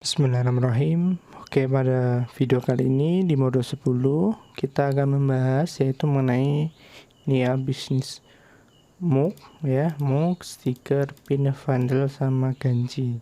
Bismillahirrahmanirrahim. Oke, pada video kali ini di mode 10 kita akan membahas yaitu mengenai bisnis mug ya, mug, stiker, pin, vandal sama ganji.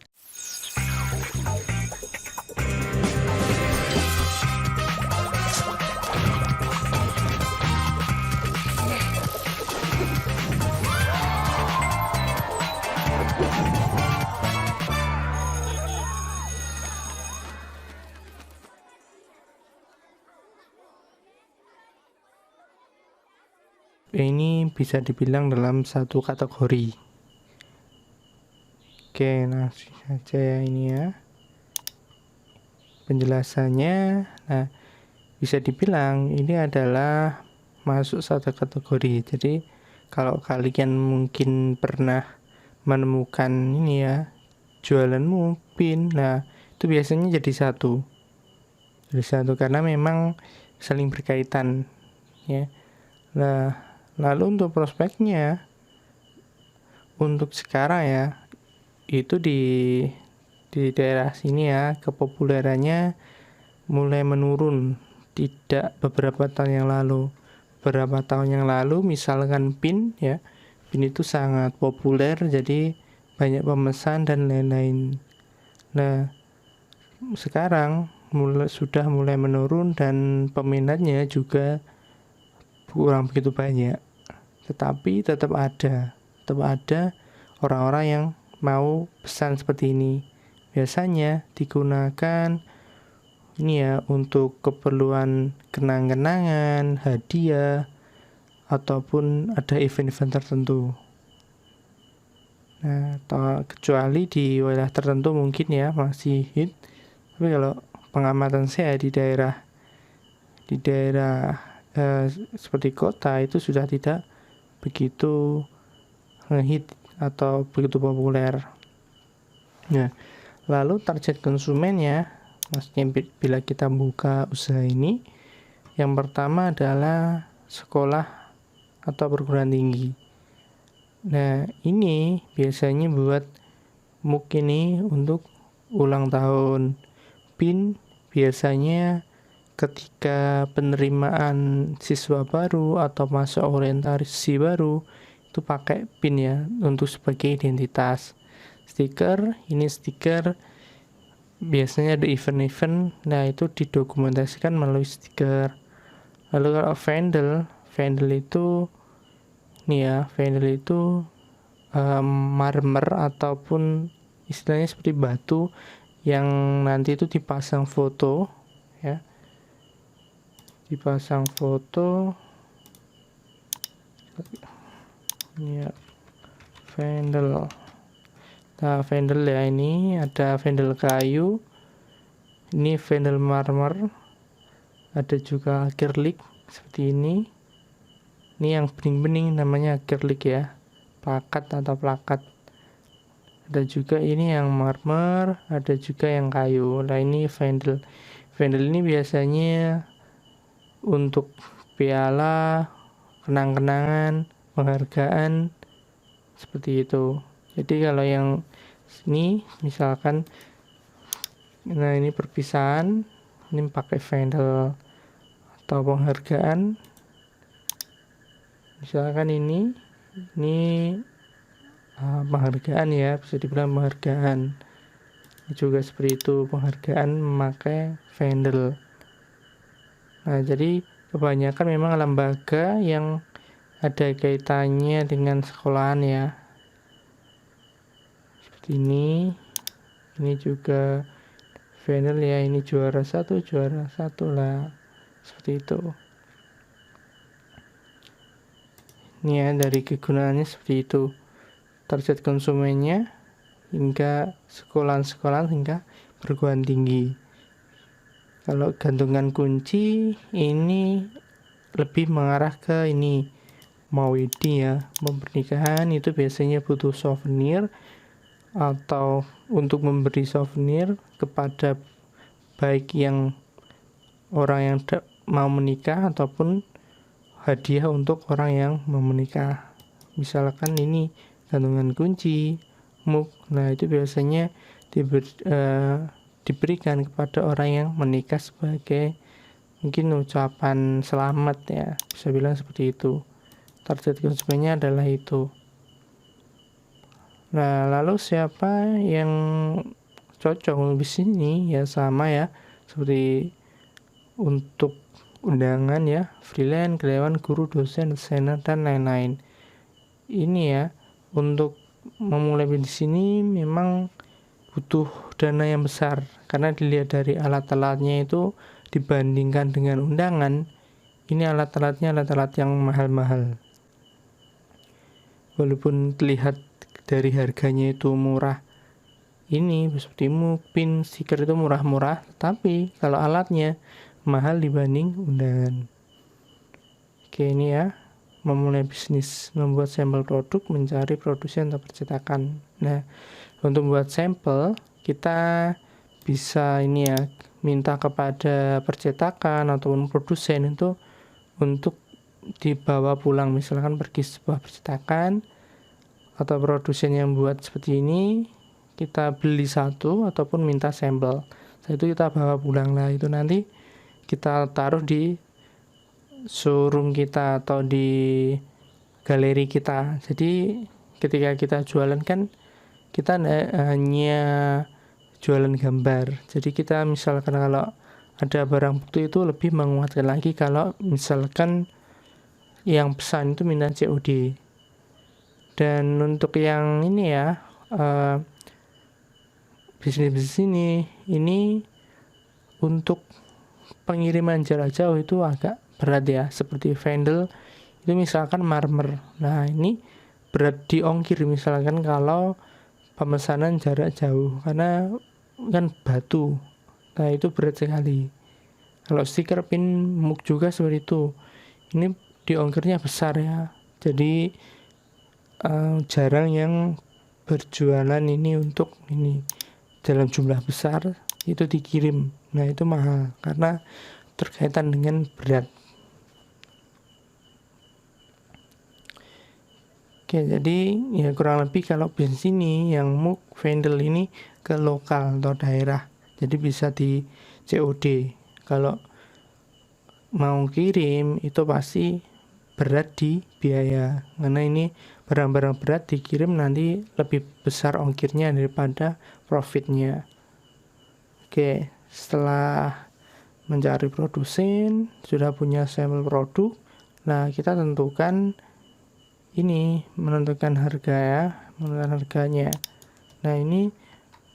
Ini bisa dibilang dalam satu kategori. Oke, langsung saja ya ini ya penjelasannya. Nah, bisa dibilang ini adalah masuk satu kategori. Jadi kalau kalian mungkin pernah menemukan ini ya, jualanmu pin, nah itu biasanya jadi satu karena memang saling berkaitan ya. Nah, lalu untuk prospeknya untuk sekarang ya, itu di daerah sini ya, kepopulerannya mulai menurun. Tidak beberapa tahun yang lalu misalkan pin ya, pin itu sangat populer, jadi banyak pemesan dan lain-lain. Nah, sekarang sudah mulai menurun dan peminatnya juga kurang begitu banyak. Tetapi tetap ada orang-orang yang mau pesan seperti ini. Biasanya digunakan ini ya untuk keperluan kenang-kenangan, hadiah, ataupun ada event-event tertentu. Nah, kecuali di wilayah tertentu mungkin ya masih hit. Tapi kalau pengamatan saya di daerah seperti kota itu sudah tidak begitu ngehit atau begitu populer. Nah, lalu target konsumennya, maksudnya bila kita buka usaha ini, yang pertama adalah sekolah atau perguruan tinggi. Nah, ini biasanya buat mug ini untuk ulang tahun. Pin biasanya ketika penerimaan siswa baru atau masuk orientasi baru itu pakai pin ya untuk sebagai identitas. Stiker biasanya ada event-event, nah itu didokumentasikan melalui stiker. Lalu kalau vandal itu marmer ataupun istilahnya seperti batu yang nanti itu dipasang foto ya, ya, vandal. Nah, vandal ya, ini ada vandal kayu, ini vandal marmer, ada juga acrylic seperti ini yang bening-bening namanya acrylic ya, plakat. Ada juga ini yang marmer, ada juga yang kayu. Nah, ini vandal ini biasanya untuk piala, kenang-kenangan, penghargaan seperti itu. Jadi kalau yang ini misalkan, nah ini perpisahan, ini pakai vandal atau penghargaan. Misalkan ini penghargaan ya, bisa dibilang penghargaan. Ini juga seperti itu, penghargaan memakai vandal. Nah, jadi kebanyakan memang lembaga yang ada kaitannya dengan sekolahan ya. Seperti ini juga vandal ya, ini juara satu lah, seperti itu. Ini ya, dari kegunaannya seperti itu. Target konsumennya hingga sekolah hingga perguruan tinggi. Kalau gantungan kunci ini lebih mengarah ke ini mau wedding ya, mau pernikahan, itu biasanya butuh souvenir atau untuk memberi souvenir kepada baik yang orang yang mau menikah ataupun hadiah untuk orang yang mau menikah. Misalkan ini gantungan kunci, mug, nah itu biasanya diberikan kepada orang yang menikah sebagai mungkin ucapan selamat ya, bisa bilang seperti itu. Target konsumennya adalah itu. Nah, lalu siapa yang cocok di sini? Ya sama ya, seperti untuk undangan ya, freelance, karyawan, guru, dosen, desainer, dan lain-lain. Ini ya, untuk memulai di sini memang butuh dana yang besar, karena dilihat dari alat-alatnya itu dibandingkan dengan undangan, ini alat-alatnya adalah alat yang mahal-mahal. Walaupun terlihat dari harganya itu murah, ini seperti pin, stiker itu murah-murah, tapi kalau alatnya mahal dibanding undangan. Oke, ini ya, memulai bisnis, membuat sampel produk, mencari produsen atau percetakan. Nah, untuk membuat sampel kita bisa ini ya, minta kepada percetakan ataupun produsen itu untuk dibawa pulang, misalkan pergi sebuah percetakan atau produsen yang buat seperti ini, kita beli satu ataupun minta sampel, setelah itu kita bawa pulang. Lah itu nanti kita taruh di showroom kita atau di galeri kita. Jadi ketika kita jualan kan kita hanya jualan gambar. Jadi kita misalkan kalau ada barang bukti itu lebih menguatkan lagi kalau misalkan yang pesan itu minta COD. Dan untuk yang ini ya, bisnis ini untuk pengiriman jarak jauh itu agak berat ya, seperti vendel itu misalkan marmer. Nah, ini berat di ongkir misalkan kalau pemesanan jarak jauh, karena kan batu. Nah, itu berat sekali. Kalau stiker, pin, mug juga seperti itu. Ini di ongkirnya besar ya. Jadi jarang yang berjualan ini untuk ini dalam jumlah besar itu dikirim. Nah, itu mahal karena terkaitan dengan berat. Oke, jadi ya kurang lebih kalau bisnis ini yang mug vendel ini ke lokal atau daerah, jadi bisa di COD. Kalau mau kirim itu pasti berat di biaya, karena ini barang-barang berat dikirim nanti lebih besar ongkirnya daripada profitnya. Oke, setelah mencari produsen, sudah punya sampel produk, nah kita tentukan ini, menentukan harga ya, menentukan harganya. Nah, ini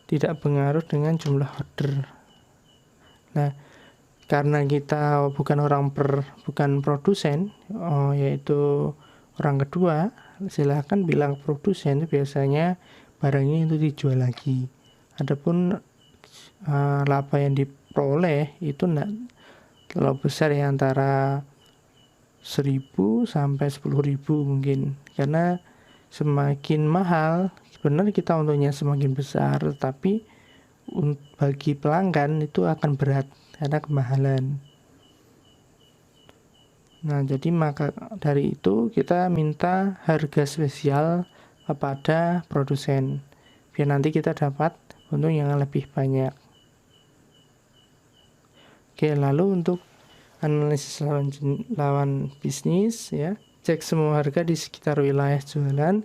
tidak pengaruh dengan jumlah order. Nah, karena kita bukan produsen, yaitu orang kedua, silahkan bilang produsen, itu biasanya barangnya itu dijual lagi. Adapun laba yang diperoleh itu enggak terlalu besar ya, antara 1.000 sampai 10.000 mungkin, karena semakin mahal sebenarnya kita untungnya semakin besar, tapi bagi pelanggan itu akan berat karena kemahalan. Nah, jadi maka dari itu kita minta harga spesial kepada produsen biar nanti kita dapat untung yang lebih banyak. Oke, lalu untuk analisis lawan bisnis ya, cek semua harga di sekitar wilayah jualan,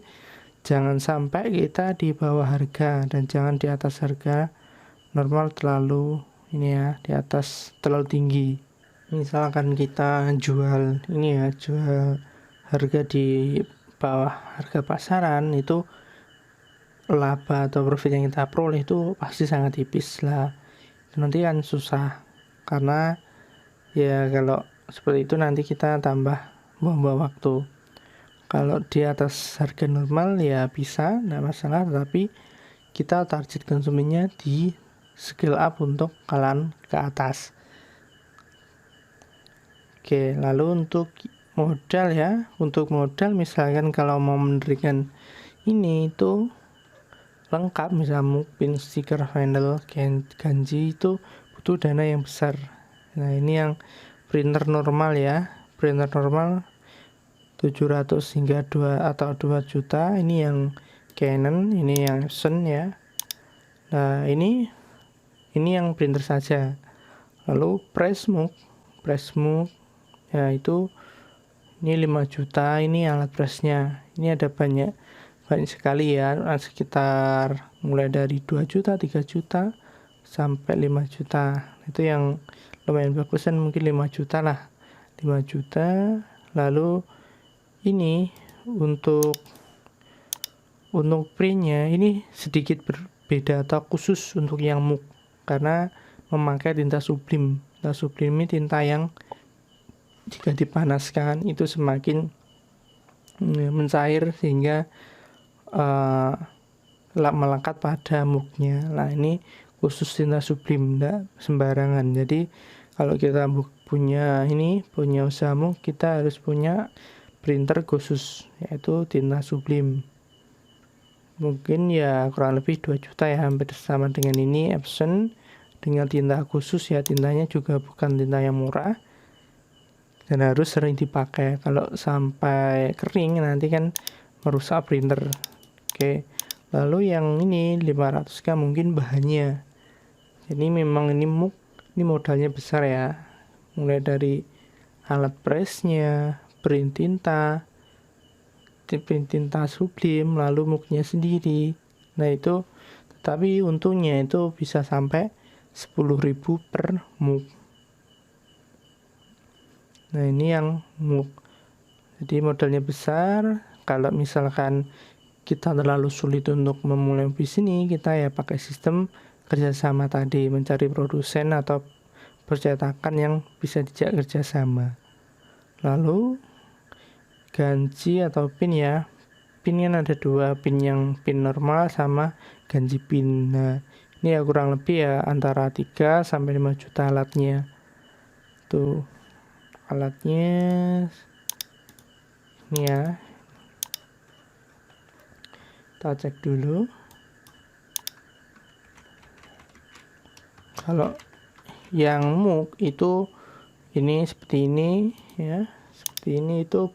jangan sampai kita di bawah harga dan jangan di atas harga normal terlalu ini ya, di atas terlalu tinggi. Misalkan kita jual ini ya, jual harga di bawah harga pasaran, itu laba atau profit yang kita peroleh itu pasti sangat tipis lah. Nanti kan susah, karena ya kalau seperti itu nanti kita tambah buang-buang waktu. Kalau di atas harga normal ya bisa, tidak masalah, tapi kita target konsumennya di scale up untuk kalangan ke atas. Oke, lalu untuk modal ya, untuk modal misalkan kalau mau mendirikan ini itu lengkap, misalnya pin, stiker, vendel, ganji, itu butuh dana yang besar. Nah, ini yang printer normal ya, printer normal 700 hingga 2 juta. Ini yang Canon, ini yang Epson ya. Nah, ini ini yang printer saja. Lalu Pressbook ya itu ini 5 juta, ini alat pressnya. Ini ada banyak sekali ya, sekitar mulai dari 2 juta, 3 juta sampai 5 juta. Itu yang lumayan bagusan, mungkin 5 juta lah. 5 juta. Lalu ini untuk printnya ini sedikit berbeda atau khusus untuk yang MOOC karena memakai tinta sublim. Tinta sublim ini tinta yang jika dipanaskan itu semakin mencair sehingga melekat pada MOOC-nya. Nah, ini khusus tinta sublim, enggak sembarangan. Jadi kalau kita punya usaha MOOC, kita harus punya printer khusus yaitu tinta sublim. Mungkin ya kurang lebih 2 juta ya, hampir sama dengan ini Epson dengan tinta khusus ya. Tintanya juga bukan tinta yang murah dan harus sering dipakai. Kalau sampai kering nanti kan merusak printer. Oke. Lalu yang ini 500k mungkin bahannya. Jadi memang ini MOOC, ini modalnya besar ya. Mulai dari alat pressnya, print tinta sublim, lalu MOOC-nya sendiri. Nah itu, tetapi untungnya itu bisa sampai 10.000 per MOOC. Nah ini yang MOOC. Jadi modalnya besar. Kalau misalkan kita terlalu sulit untuk memulai bisnis, kita ya pakai sistem kerjasama tadi, mencari produsen atau percetakan yang bisa dijak kerjasama. Lalu ganji atau pin ya. Pin kan ada 2, pin yang pin normal sama ganji pin. Nah ini ya kurang lebih ya antara 3 sampai 5 juta alatnya. Tuh alatnya ini ya, kita cek dulu. Kalau yang MOOC itu ini seperti ini ya, seperti ini. Itu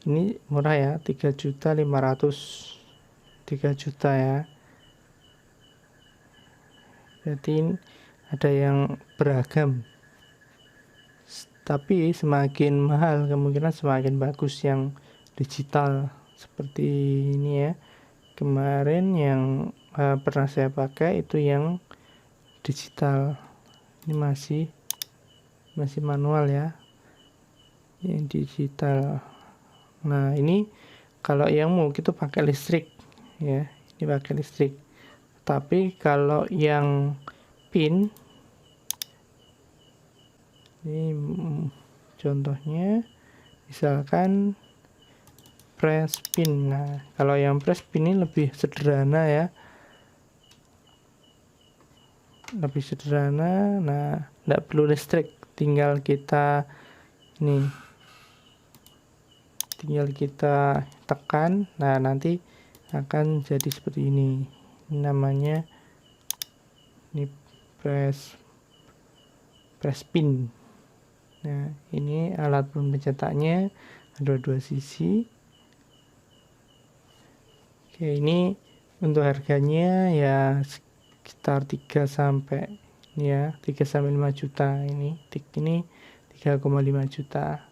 ini murah ya, 3.500.000, 3 juta ya. Jadi ada yang beragam. Tapi semakin mahal kemungkinan semakin bagus yang digital seperti ini ya. Kemarin yang pernah saya pakai itu yang digital. Ini masih manual ya. Yang digital. Nah, ini kalau yang MOOC itu pakai listrik ya. Ini pakai listrik. Tapi kalau yang pin ini contohnya misalkan press pin. Nah kalau yang press pin ini lebih sederhana ya, lebih sederhana. Nah tidak perlu listrik, tinggal kita tekan. Nah nanti akan jadi seperti ini. Ini namanya ini press pin. Nah ini alat pencetaknya ada 2 sisi. Oke, ini untuk harganya ya sekitar 3 sampai 5 juta. Ini 3,5 juta.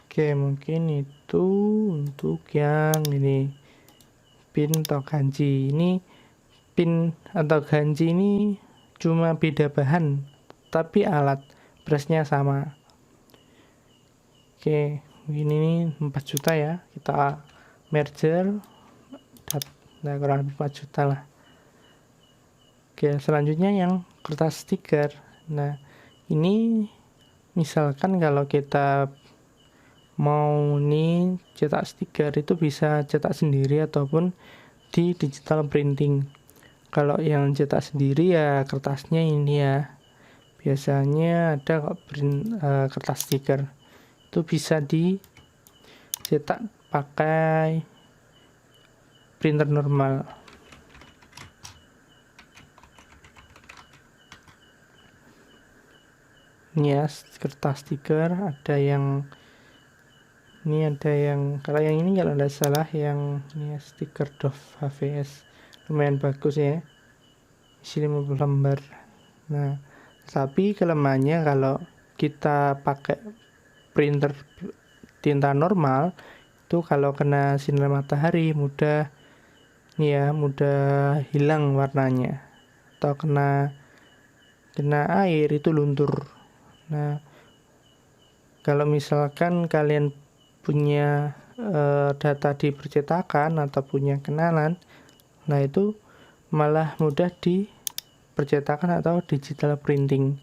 Oke, mungkin itu untuk yang ini pin atau ganji. Ini pin atau ganji ini cuma beda bahan, tapi alat pressnya sama. Oke, ini 4 juta ya, kita merger, nah kurang lebih 4 juta lah. Oke, selanjutnya yang kertas stiker. Nah ini misalkan kalau kita mau cetak stiker itu bisa cetak sendiri ataupun di digital printing. Kalau yang cetak sendiri ya kertasnya ini ya, biasanya ada kok kertas stiker itu bisa dicetak pakai printer normal. Ini ya kertas stiker, ada yang Ini ada yang, kalau yang ini kalau tidak salah yang ini ya, stiker Dove HVS lumayan bagus ya, isi 50 lembar. Nah, tapi kelemahannya kalau kita pakai printer tinta normal itu kalau kena sinar matahari mudah hilang warnanya, atau kena air itu luntur. Nah, kalau misalkan kalian punya data di percetakan atau punya kenalan, nah itu malah mudah di percetakan atau digital printing.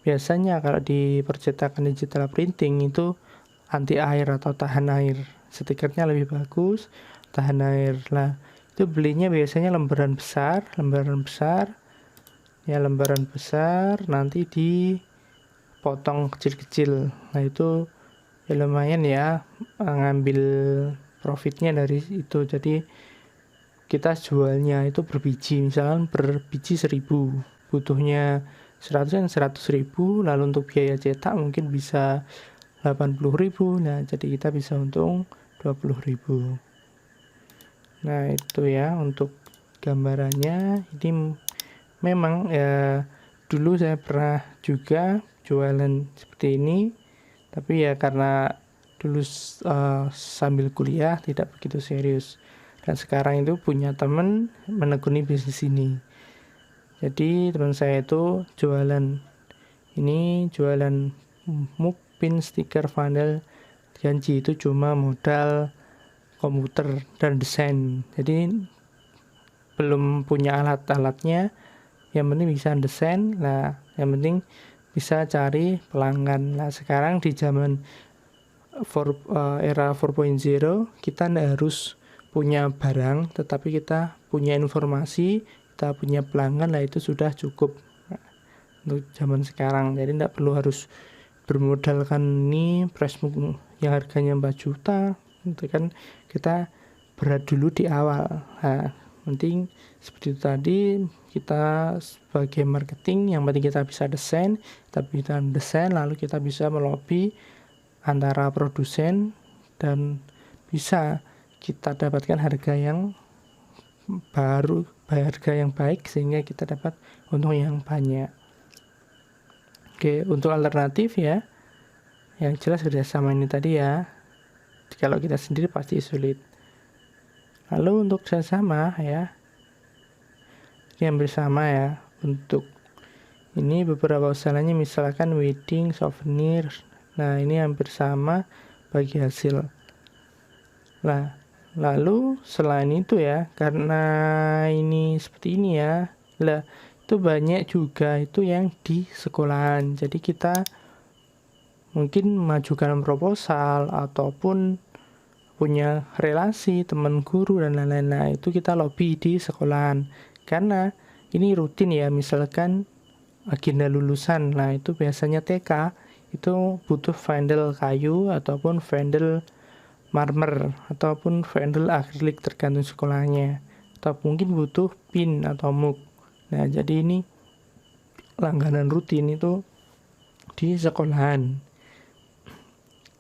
Biasanya kalau di percetakan digital printing itu anti air atau tahan air, stikernya lebih bagus, tahan air lah. Itu belinya biasanya lembaran besar ya, lembaran besar nanti dipotong kecil-kecil. Nah itu ya lumayan ya, ngambil profitnya dari itu. Jadi kita jualnya itu berbiji, misalkan per biji 1000, butuhnya 100 ribu, lalu untuk biaya cetak mungkin bisa 80.000. Nah jadi kita bisa untung 20.000. Nah itu ya untuk gambarannya. Ini memang ya, dulu saya pernah juga jualan seperti ini, tapi ya karena dulu sambil kuliah tidak begitu serius, dan sekarang itu punya teman menekuni bisnis ini. Jadi teman saya itu jualan mug, pin, stiker, vinyl. Janji itu cuma modal komputer dan desain, jadi belum punya alat-alatnya, yang penting bisa desain lah, yang penting bisa cari pelanggan. Nah sekarang di zaman era 4.0 kita tidak harus punya barang, tetapi kita punya informasi, kita punya pelanggan, lah itu sudah cukup untuk zaman sekarang. Jadi tidak perlu harus bermodalkan ini pressbook yang harganya 4 juta, itu kan kita berat dulu di awal. Nah, penting seperti itu tadi, kita sebagai marketing yang penting kita bisa desain, lalu kita bisa melobi antara produsen dan bisa kita dapatkan harga yang baik sehingga kita dapat untung yang banyak. Oke, untuk alternatif ya, yang jelas kerjasama ini tadi ya, kalau kita sendiri pasti sulit. Lalu untuk kerjasama ya, ini hampir sama ya. Untuk ini beberapa usahanya misalkan wedding, souvenir, nah ini hampir sama bagi hasil. Nah lalu selain itu ya, karena ini seperti ini ya, lah itu banyak juga itu yang di sekolahan. Jadi kita mungkin majukan proposal ataupun punya relasi teman guru dan lain-lain. Nah itu kita lobby di sekolahan, karena ini rutin ya, misalkan agenda lulusan, nah itu biasanya TK itu butuh vandal kayu ataupun vandal marmer ataupun vandal akrilik tergantung sekolahnya, atau mungkin butuh pin atau mug. Nah jadi ini langganan rutin itu di sekolahan.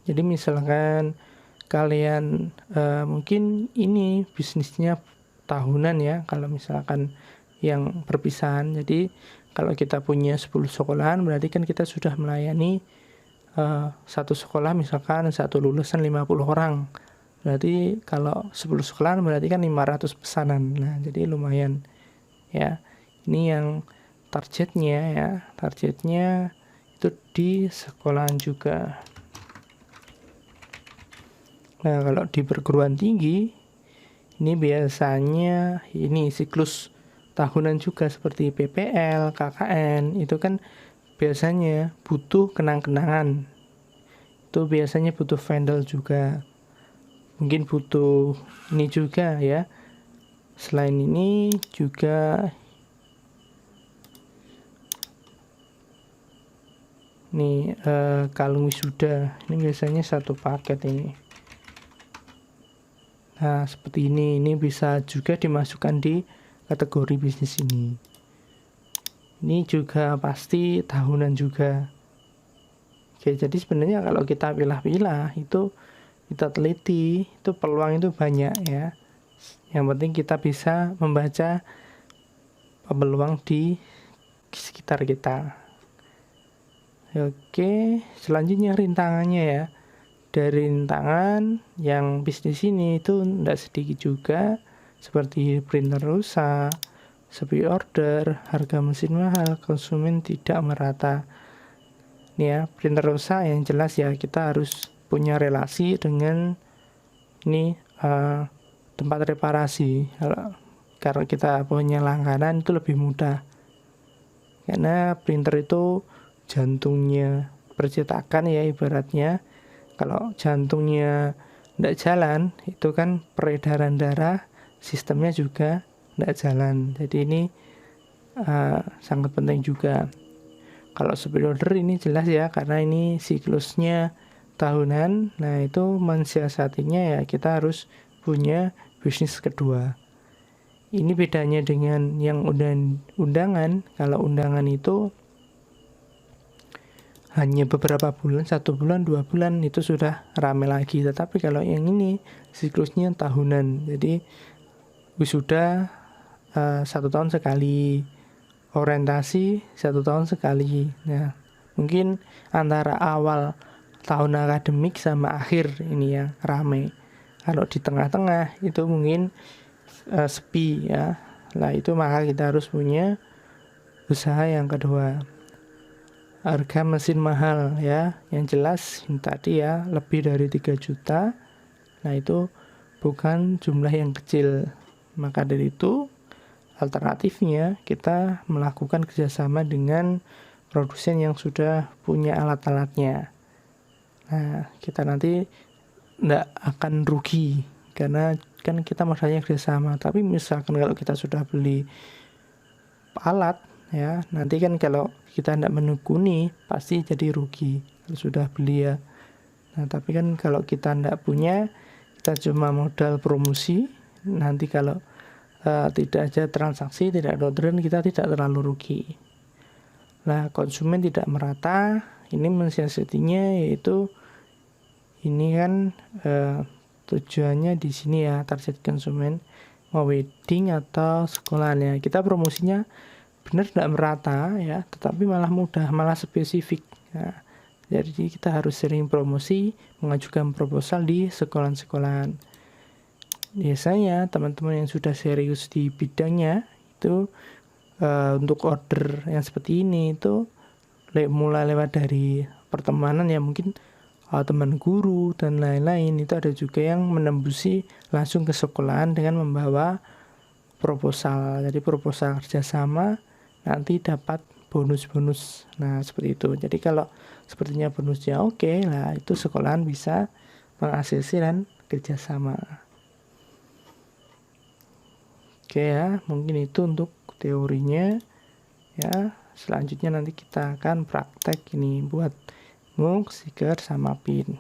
Jadi misalkan kalian mungkin ini bisnisnya tahunan ya, kalau misalkan yang perpisahan. Jadi kalau kita punya 10 sekolahan, berarti kan kita sudah melayani satu sekolah misalkan satu lulusan 50 orang. Berarti kalau 10 sekolahan berarti kan 500 pesanan. Nah jadi lumayan ya. Ini yang targetnya itu di sekolahan juga. Nah kalau di perguruan tinggi ini biasanya ini siklus tahunan juga seperti PPL, KKN, itu kan biasanya butuh kenang-kenangan. Itu biasanya butuh vandal juga. Mungkin butuh ini juga ya. Selain ini juga nih kalung wisuda. Ini biasanya satu paket ini. Nah seperti ini bisa juga dimasukkan di kategori bisnis ini. Ini juga pasti tahunan juga. Oke, jadi sebenarnya kalau kita pilah-pilah itu kita teliti, itu peluang itu banyak ya. Yang penting kita bisa membaca peluang di sekitar kita. Oke, selanjutnya rintangannya ya. Dari rintangan yang bisnis ini itu tidak sedikit juga, seperti printer rusak, sepi order, harga mesin mahal, konsumen tidak merata. Ini ya, printer rusak yang jelas ya kita harus punya relasi dengan ini tempat reparasi. Kalau kita punya langganan itu lebih mudah. Karena printer itu jantungnya percetakan ya ibaratnya. Kalau jantungnya tidak jalan, itu kan peredaran darah, sistemnya juga tidak jalan. Jadi ini sangat penting juga. Kalau speed order ini jelas ya, karena ini siklusnya tahunan. Nah itu mensiasatinya ya kita harus punya bisnis kedua. Ini bedanya dengan yang undangan. Kalau undangan itu hanya beberapa bulan, 1 bulan, 2 bulan itu sudah rame lagi. Tetapi kalau yang ini siklusnya tahunan. Jadi wisuda 1 tahun sekali, orientasi 1 tahun sekali. Nah mungkin antara awal tahun akademik sama akhir ini yang rame. Kalau di tengah-tengah itu mungkin sepi ya. Nah itu maka kita harus punya usaha yang kedua. Harga mesin mahal ya, yang jelas tadi ya lebih dari 3 juta. Nah itu bukan jumlah yang kecil. Maka dari itu alternatifnya kita melakukan kerjasama dengan produsen yang sudah punya alat-alatnya. Nah kita nanti tidak akan rugi karena kan kita masalahnya kerjasama. Tapi misalkan kalau kita sudah beli alat ya, nanti kan kalau kita tidak menekuni pasti jadi rugi kalau sudah beli ya. Nah tapi kan kalau kita tidak punya, kita cuma modal promosi, nanti kalau tidak ada transaksi, tidak ada orderan, kita tidak terlalu rugi. Nah konsumen tidak merata, ini mensiasatinya yaitu ini kan tujuannya di sini ya, target konsumen mau wedding atau sekolahan ya. Kita promosinya benar tidak merata ya, tetapi malah mudah, malah spesifik ya. Jadi kita harus sering promosi, mengajukan proposal di sekolahan-sekolahan. Biasanya teman-teman yang sudah serius di bidangnya itu untuk order yang seperti ini itu mulai lewat dari pertemanan ya, mungkin teman guru dan lain-lain. Itu ada juga yang menembusi langsung ke sekolahan dengan membawa proposal. Jadi proposal kerjasama nanti dapat bonus-bonus. Nah seperti itu. Jadi kalau sepertinya bonusnya oke, lah itu sekolahan bisa mengaksesi dan kerjasama. Oke ya, mungkin itu untuk teorinya ya. Selanjutnya nanti kita akan praktek ini buat MOOC, Seeker, sama PIN.